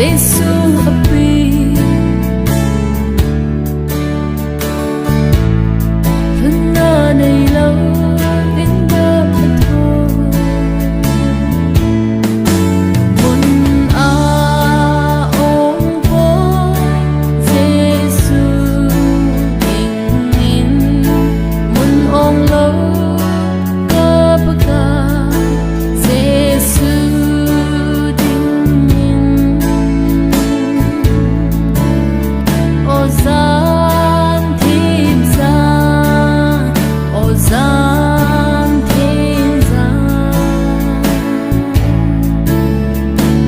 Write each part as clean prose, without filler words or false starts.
Giêsu api Hana nay lâu in đơ thô Mun a ong vô Giêsu in in Mun ong lâu cơ bờ ca Giêsu Ozan thêm ra Ozan thêm ra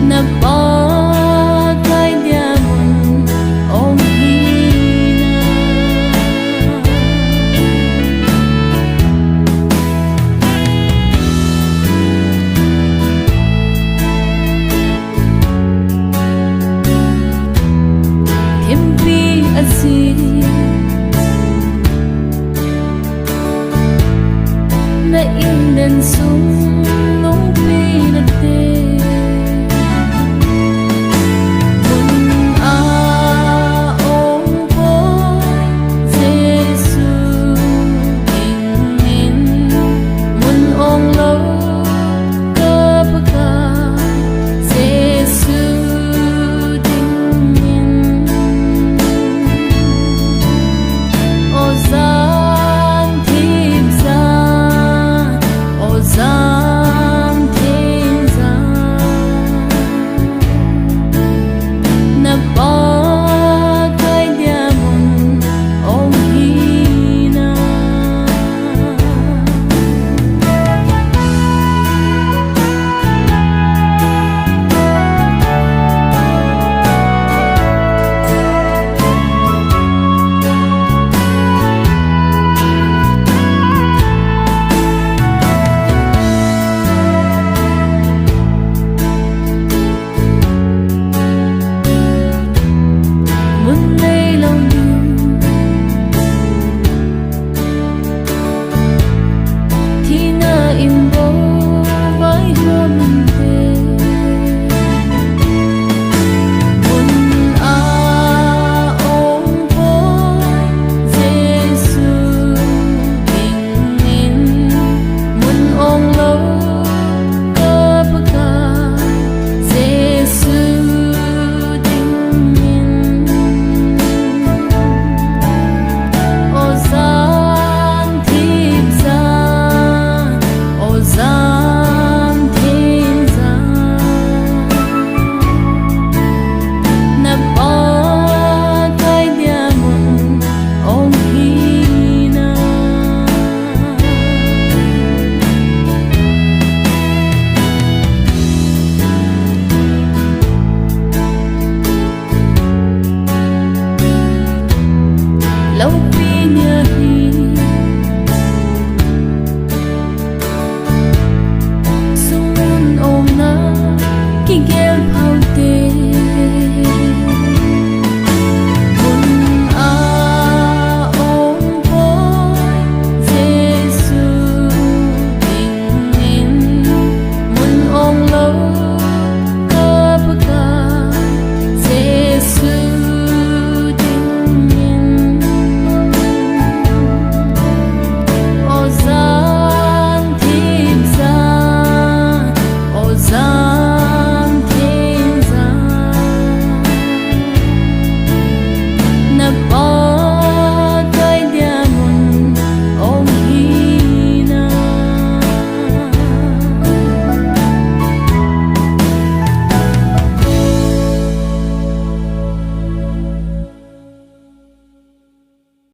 Na ba kai dia mun ong hina Tempi asi na inden sung nung pinate Mun a ong boy Giêsu in mun ong lo cơ bờ ca Giêsu Ozan thêm ra Ozan thêm ra Na ba kai dia mun ong hina Mun nay lâu niu Thì na im bo vai hoa mình về Mun a ong boy Giêsu in mun ong lâu cơ bờ ca Giêsu Ozan thêm ra Ozan thêm ra Na ba kai dia mun ong hina Lâu pi nhớ hi